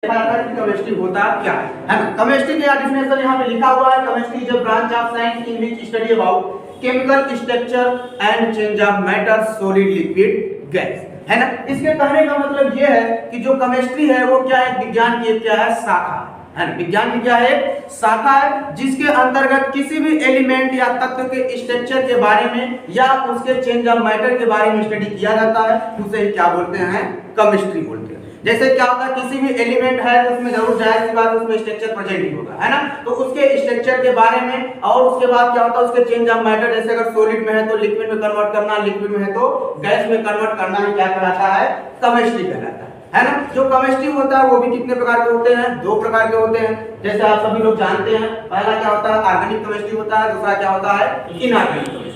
Chemistry होता क्या है ना। केमिस्ट्री का डेफिनेशन यहाँ पे लिखा हुआ है, chemistry is a branch of science in which study about chemical structure and change of matter solid liquid gas, है ना। इसके कहने का मतलब ये है कि जो केमिस्ट्री है वो क्या है, विज्ञान की क्या है, शाखा है ना। विज्ञान की क्या है, शाखा है, जिसके अंतर्गत किसी भी एलिमेंट या तत्व के स्ट्रक्चर के बारे में या उसके चेंज ऑफ मैटर के बारे में स्टडी किया जाता है, उसे क्या बोलते हैं, केमिस्ट्री बोलते हैं। जैसे क्या होता है, किसी भी एलिमेंट है उसमें जरूर जाहिर सी बात उसमें स्ट्रक्चर प्रेजेंट ही होगा, है ना। तो उसके स्ट्रक्चर के बारे में और उसके बाद क्या होता है उसके चेंज ऑफ मैटर, जैसे अगर सॉलिड में है तो लिक्विड में कन्वर्ट करना, लिक्विड में है तो गैस में कन्वर्ट करना, ही क्या कहलाता है, केमिस्ट्री कहलाता है ना। जो केमिस्ट्री होता है वो भी कितने प्रकार के होते हैं, दो प्रकार के होते हैं, जैसे आप सभी लोग जानते हैं। पहला क्या होता है, ऑर्गेनिक केमिस्ट्री होता है, दूसरा क्या होता है, इनऑर्गेनिक केमिस्ट्री,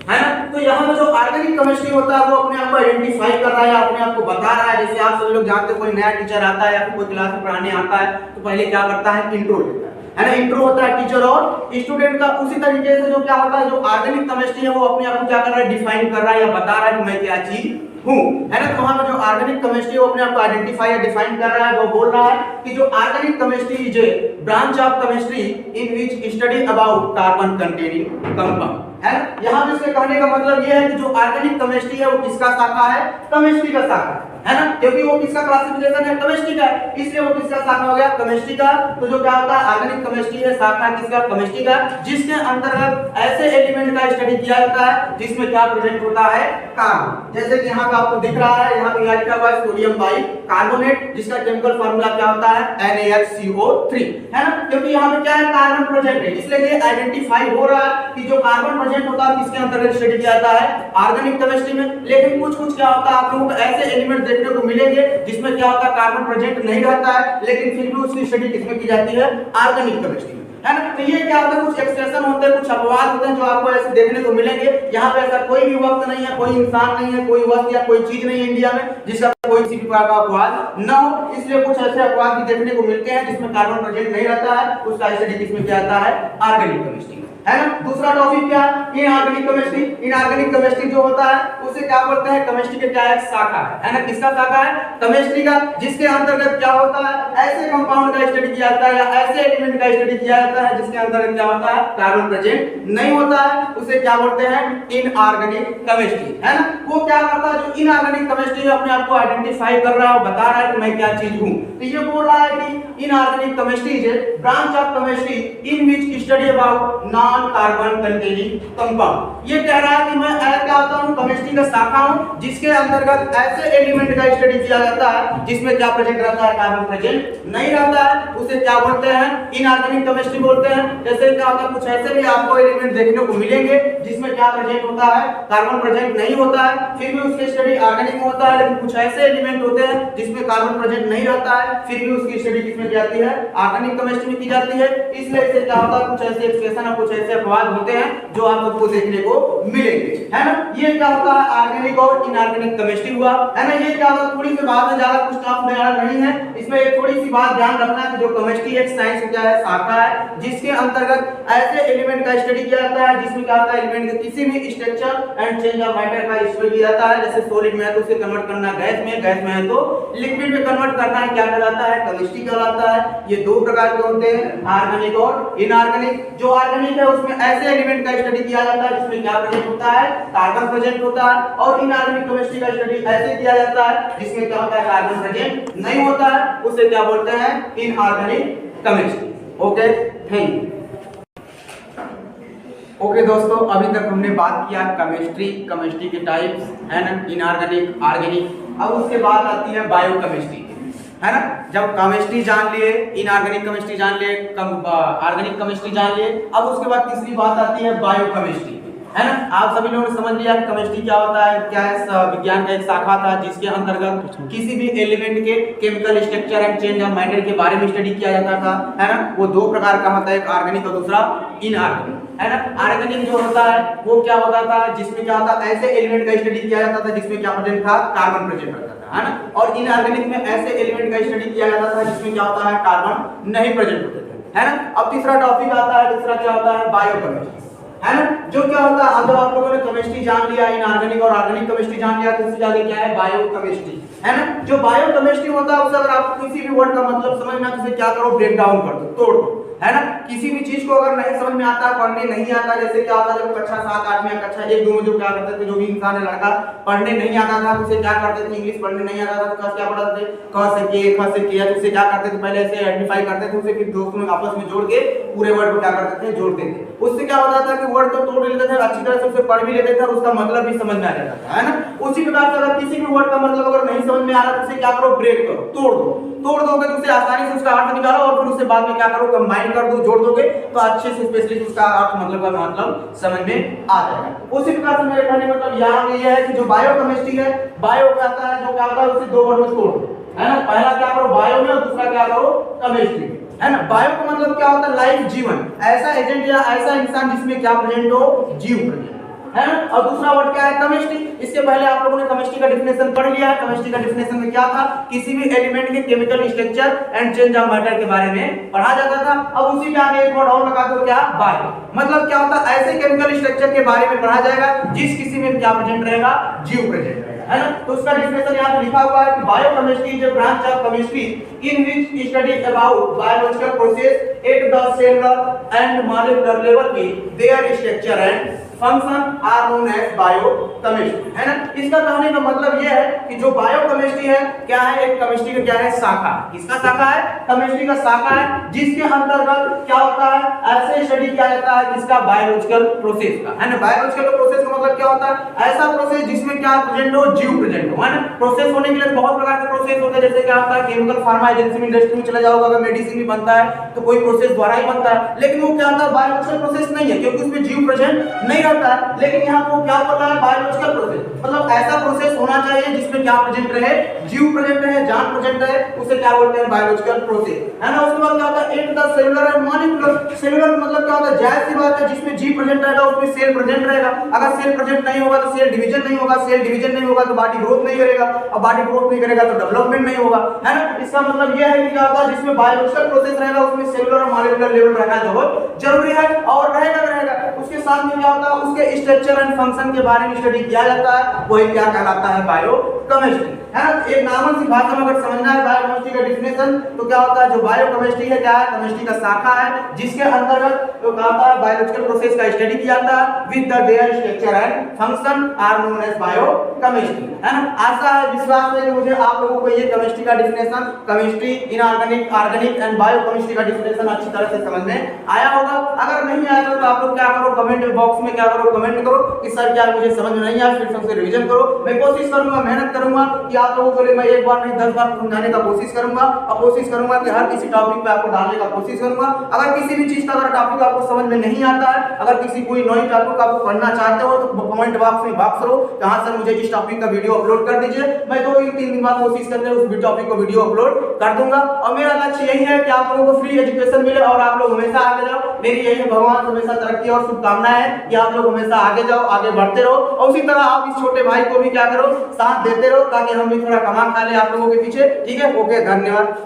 है ना। तो यहाँ पे जो ऑर्गेनिक केमिस्ट्री होता है वो अपने आप को आइडेंटिफाई कर रहा है या अपने आप को बता रहा है। जैसे आप सभी लोग जानते हो, कोई नया टीचर आता है या फिर कोई क्लास में पढ़ाने आता है तो पहले क्या करता है, इंट्रो लेता है ना। इंट्रो होता है टीचर और स्टूडेंट का। उसी तरीके से जो क्या होता है, जो ऑर्गेनिक केमिस्ट्री है वो अपने आप को क्या कर रहा है, डिफाइन कर रहा है या बता रहा है कि मैं क्या चीज हूं, है ना। तो वहां पे जो ऑर्गेनिक केमिस्ट्री वो अपने आप को आइडेंटिफाई या डिफाइन कर रहा है, वो बोल रहा है कि जो organic chemistry is a branch of chemistry in which study about carbon containing compound, है ना। यहाँ पे इसके कहने का मतलब ये है कि जो ऑर्गेनिक केमिस्ट्री है वो किसका शाखा है, केमिस्ट्री का शाखा है ना, क्योंकि वो किसका क्लासिफिकेशन है, केमिस्ट्री का, इसलिए वो किसका शाखा हो गया, केमिस्ट्री का। तो जो क्या होता है, ऑर्गेनिक केमिस्ट्री है शाखा किसका, केमिस्ट्री का, जिसके अंतर्गत ऐसे एलिमेंट का स्टडी किया जाता है जिसमें क्या प्रेजेंट होता है, कार्बन। जैसे कि यहाँ पे आपको दिख रहा है, यहाँ पे लिखा हुआ है सोडियम बाइकार्बोनेट, जिसका केमिकल फार्मूला क्या होता है, NaHCO3, है ना। क्योंकि यहाँ पे क्या है, कार्बन प्रेजेंट है, इसलिए ये आइडेंटिफाई हो रहा है कि जो कार्बन प्रेजेंट होता है किसके अंतर्गत स्टडी किया जाता है, ऑर्गेनिक केमिस्ट्री में। लेकिन कुछ क्या होता है, आप लोगों को ऐसे एलिमेंट देखने को मिलेंगे जिसमें क्या होता है, कार्बन प्रेजेंट नहीं रहता है, लेकिन फिर भी उसकी स्टडी किसमें की जाती है, ऑर्गेनिक केमिस्ट्री में, है ना। तो ये क्या होता है, कुछ एक्सप्रेशन होते हैं, कुछ अपवाद होते हैं जो आपको ऐसे देखने को मिलेंगे। यहाँ पे ऐसा कोई भी वक्त नहीं है, कोई इंसान नहीं है, कोई वक्त या कोई चीज नहीं है इंडिया में जिसका कोई किसी प्रकार का अपवाद न हो, इसलिए कुछ ऐसे अपवाद भी देखने को मिलते हैं जिसमें कार्बन प्रेजेंट नहीं रहता है, उसका स्टडी किसमें किया जाता है, ऑर्गेनिक केमिस्ट्री, है ना। दूसरा टॉपिक क्या है, इनऑर्गेनिक केमिस्ट्री। इनऑर्गेनिक केमिस्ट्री जो होता है उसे क्या बोलते हैं, केमिस्ट्री के क्या है, शाखा है ना। किसका शाखा है, केमिस्ट्री का, जिसके अंतर्गत क्या होता है, ऐसे कंपाउंड का स्टडी किया जाता है या ऐसे एलिमेंट का स्टडी किया जाता है जिसके अंतर्गत क्या होता है, कार्बन प्रेजेंट नहीं होता है, उसे क्या बोलते हैं, इनऑर्गेनिक केमिस्ट्री, है ना। वो क्या करता है, जो इनऑर्गेनिक केमिस्ट्री अपने आप को आइडेंटिफाई कर रहा है, बता रहा है कि मैं क्या चीज हूं। तो ये बोल रहा है कि inorganic chemistry is a branch of chemistry in which study about non carbon containing compound. ये कह रहा है कि मैं क्या होता हूं, केमिस्ट्री का शाखा हूं जिसके अंतर्गत ऐसे एलिमेंट का स्टडी किया जाता है जिसमें क्या प्रेजेंट रहता है, कार्बन प्रेजेंट नहीं रहता है, उसे क्या बोलते हैं, इनऑर्गेनिक केमिस्ट्री बोलते हैं। जैसे क्या होता है, कुछ ऐसे भी आपको एलिमेंट देखने को मिलेंगे जिसमें क्या प्रेजेंट होता है, कार्बन प्रेजेंट नहीं होता है, फिर भी उसकी स्टडी ऑर्गेनिक में होता है। लेकिन कुछ ऐसे एलिमेंट होते हैं जिसमें कार्बन प्रेजेंट नहीं रहता है, फिर भी उसकी स्टडी किसमें की जाती है, ऑर्गेनिक केमिस्ट्री में की जाती है। इसलिए इसे क्या होता है, कुछ ऐसे एक्सप्रेशन और कुछ ऐसे अपवाद होते हैं जो आप सबको देखने को मिलेंगे, है ना। ये क्या होता है, ऑर्गेनिक और इनऑर्गेनिक केमिस्ट्री हुआ, है ना। ये क्या होता है, थोड़ी सी बात है, ज्यादा कुछ टफ नहीं है, इसमें एक थोड़ी सी बात ध्यान रखना है कि जो केमिस्ट्री एक साइंस क्या है, शाखा है, जिसके अंतर्गत ऐसे एलिमेंट का स्टडी किया जाता है जिसमें क्या होता है, एलिमेंट के किसी भी structure and change of matter का स्टडी किया जाता है। जैसे सॉलिड में है तो उसे कन्वर्ट करना गैस में, गैस में है तो लिक्विड में कन्वर्ट करना है, क्या कहलाता है, केमिस्ट्री कहलाता है। ये दो प्रकार के होते हैं, ऑर्गेनिक और इनऑर्गेनिक। जो ऑर्गेनिक है उसमें ऐसे एलिमेंट का स्टडी किया जाता है जिसमें क्या प्रेजेंट होता है, कार्बन प्रेजेंट होता है। और इनऑर्गेनिक केमिस्ट्री का स्टडी ऐसे किया जाता है जिसमें क्या होता है, कार्बन प्रेजेंट नहीं होता है, उसे क्या बोलते हैं, inorganic chemistry. Okay, thank you. Okay दोस्तों, अभी तक हमने बात किया केमिस्ट्री, केमिस्ट्री के टाइप्स, है ना, इनऑर्गेनिक, ऑर्गेनिक। अब उसके बाद आती है बायोकेमिस्ट्री, है ना। जब केमिस्ट्री जान लिए, इनऑर्गेनिक केमिस्ट्री जान लिए, ऑर्गेनिक केमिस्ट्री जान लिए, अब उसके बाद तीसरी बात आती है बायोकेमिस्ट्री, है ना। आप सभी लोगों ने समझ लिया केमिस्ट्री क्या होता है, क्या है, विज्ञान का एक शाखा था जिसके अंतर्गत किसी भी एलिमेंट के chemical structure and change of matter के बारे में स्टडी किया जाता था, है ना। वो दो प्रकार का होता है, एक ऑर्गेनिक और दूसरा इनऑर्गेनिक, है ना। ऑर्गेनिक जो होता है वो क्या होता था, जिसमें क्या होता है, ऐसे एलिमेंट का स्टडी किया जाता था जिसमें क्या प्रेजेंट था, कार्बन प्रेजेंट रहता था, है ना। और इनऑर्गेनिक में ऐसे एलिमेंट का स्टडी किया जाता था जिसमें क्या होता है, कार्बन नहीं प्रेजेंट होते थे, है ना। अब तीसरा टॉपिक आता है, दूसरा क्या होता है, बायोकेमिस्ट्री। है ना। जो क्या होता है, अब जब आप लोगों ने केमिस्ट्री जान लिया, इनऑर्गेनिक और ऑर्गेनिक केमिस्ट्री जान लिया, तो उससे आगे क्या है, बायोकेमिस्ट्री, है ना। जो बायोकेमिस्ट्री होता है उससे अगर आपको किसी भी वर्ड का मतलब समझना है तो उसे क्या करो, ब्रेक डाउन कर दो, तोड़ दो, है ना। किसी भी चीज को अगर नहीं समझ में आता, पढ़ने नहीं आता, जैसे क्या होता है जब कक्षा 7 8 में, कक्षा 1 2 में जो क्या करते थे, जो भी इंसान है लड़का पढ़ने नहीं आता था उसे क्या करते थे, इंग्लिश पढ़ने नहीं आता था तो क्या पढ़ाते थे, क से के, ख से के, उसे क्या करते थे, पहले ऐसे आइडेंटिफाई करते थे, उसे फिर दोस्तों में आपस में जोड़ के पूरे वर्ड को क्या करते थे, जोड़ते थे। उससे क्या होता था कि वर्ड तो तोड़ लेते थे, अच्छी तरह से उसे पढ़ भी लेते थे और उसका मतलब भी समझ में आ जाता था, है ना। उसी प्रकार से अगर किसी भी वर्ड का मतलब अगर नहीं समझ में आ रहा तो उसे क्या करो, ब्रेक करो, तोड़ दोगे तो उसे आसानी से उसका अर्थ निकालो और फिर उसे बाद में क्या करो, कंबाइन कर दो, जोड़ दोगे तो अच्छे से स्पेशली उसका अर्थ मतलब समझ में आ जाएगा। उसी प्रकार से मेरे कहने मतलब यहाँ ये है कि जो बायोकेमिस्ट्री है, बायो क्या आता है, जो क्या होता है उसे दो वर्ड में तोड़ दो, है ना। पहला क्या करो, बायो में, और दूसरा क्या करो, केमिस्ट्री, है ना। बायो का मतलब क्या होता है, लाइफ, जीवन, ऐसा एजेंट या ऐसा इंसान जिसमें क्या प्रेजेंट हो, जीव प्रेजेंट, है ना। और दूसरा वर्ड क्या है, केमिस्ट्री। इसके पहले आप लोगों ने केमिस्ट्री का डेफिनेशन पढ़ लिया है। केमिस्ट्री का डेफिनेशन में क्या था, किसी भी एलिमेंट के chemical structure and change of matter के बारे में पढ़ा जाता था। अब उसी में आगे एक वर्ड और लगा दो, क्या, बायो, मतलब क्या होता है, ऐसे केमिकल स्ट्रक्चर के बारे में पढ़ा जाएगा जिस किसी में क्या प्रेजेंट रहेगा, जीव प्रेजेंट रहेगा, है ना। तो उसका डेफिनेशन यहाँ लिखा हुआ है कि biochemistry is a branch of chemistry in which study about biological process at the cellular and molecular level की their structure and function are known as biochemistry, है ना। इसका कहने का मतलब यह है कि जो बायोकेमिस्ट्री है क्या है, एक केमिस्ट्री का क्या है, शाखा। किसका शाखा है, केमिस्ट्री का शाखा है, जिसके अंतर्गत क्या होता है, ऐसे स्टडी किया जाता है किसका, बायोलॉजिकल प्रोसेस का, है ना। बायोलॉजिकल प्रोसेस का मतलब क्या होता है, ऐसा प्रोसेस जिसमें क्या प्रेजेंट हो, जीव प्रेजेंट हो, है ना। प्रोसेस होने के लिए बहुत प्रकार के प्रोसेस होते हैं, जैसे क्या होता है, केमिकल फार्मा एजेंसी में, इंडस्ट्री में चले जाओगे, अगर मेडिसिन भी बनता है तो कोई प्रोसेस द्वारा ही बनता है, लेकिन वो क्या होता है, बायोलॉजिकल प्रोसेस नहीं है, क्योंकि उसमें जीव प्रेजेंट नहीं रहता है। लेकिन यहाँ वो क्या बोल रहा है, बायोलॉजिकल प्रोसेस, मतलब ऐसा प्रोसेस होना चाहिए जिसमें क्या प्रेजेंट रहे, जीव प्रेजेंट रहे, जान प्रेजेंट रहे, उसे क्या बोलते हैं, बायोलॉजिकल प्रोसेस, है ना। उसके बाद क्या होता है, eight the cellular and molecular. Cellular मतलब क्या होता है, जाहिर सी बात है, जिसमें जीव प्रेजेंट रहेगा उसमें सेल प्रेजेंट रहेगा। अगर सेल प्रेजेंट नहीं होगा तो सेल डिवीजन नहीं होगा, सेल डिवीजन नहीं होगा तो बॉडी ग्रोथ नहीं करेगा, और बॉडी ग्रोथ नहीं करेगा तो डेवलपमेंट नहीं होगा, है ना। इसका मतलब यह है कि क्या होता है, जिसमें बायोलॉजिकल प्रोसेस रहेगा उसमें सेलुलर और मॉलिक्यूलर लेवल रहना बहुत जरूरी है, और रहेगा। उसके साथ में क्या होता है, उसके स्ट्रक्चर एंड फंक्शन के बारे में स्टडी किया जाता है, वही क्या कहलाता है, बायोकेमिस्ट्री, है ना। एक नॉर्मल सी भाषा में अगर समझना है बायोकेमिस्ट्री का डेफिनेशन तो क्या होता है, जो बायोकेमिस्ट्री है क्या है, केमिस्ट्री का शाखा है जिसके अंतर्गत तो क्या होता है, बायोलॉजिकल प्रोसेस का स्टडी किया जाता है with the their structure and function are known as biochemistry, है ना। आशा है, विश्वास है कि मुझे आप लोगों को ये केमिस्ट्री का definition, chemistry, inorganic, organic and biochemistry का डेफिनेशन अच्छी तरह से समझ में आया होगा। अगर नहीं आया तो आप लोग क्या करो, कमेंट बॉक्स में क्या करो, कमेंट करो कि सर क्या मुझे समझ में नहीं आया, फिर सबसे रिवीजन करो। मैं कोशिश करूंगा, मेहनत करूंगा कि आप लोगों के लिए मैं एक बार नहीं 10 बार समझाने का कोशिश करूंगा, और कोशिश करूंगा कि हर किसी टॉपिक पे आपको डालने का कोशिश करूंगा। अगर किसी भी चीज का अगर टॉपिक आपको समझ में नहीं आता है, अगर किसी कोई नई टॉपिक आपको पढ़ना चाहते हो तो कमेंट बॉक्स में बॉक्स करो, कहां सर मुझे इस टॉपिक का वीडियो अपलोड कर दीजिए। मैं 2-3 दिन बाद कोशिश करके उस टॉपिक को वीडियो अपलोड कर दूंगा। और मेरा लक्ष्य यही है कि आप लोगों को फ्री एजुकेशन मिले और आप लोग हमेशा आगे जाओ। मेरी यही है, भगवान से हमेशा तरक्की और शुभकामनाएं है कि आप लोग हमेशा आगे जाओ, आगे बढ़ते रहो, और उसी तरह आप इस छोटे भाई को भी क्या करो, साथ देते रहो, ताकि हम भी थोड़ा कमा खा ले आप लोगों के पीछे। ठीक है, ओके, धन्यवाद।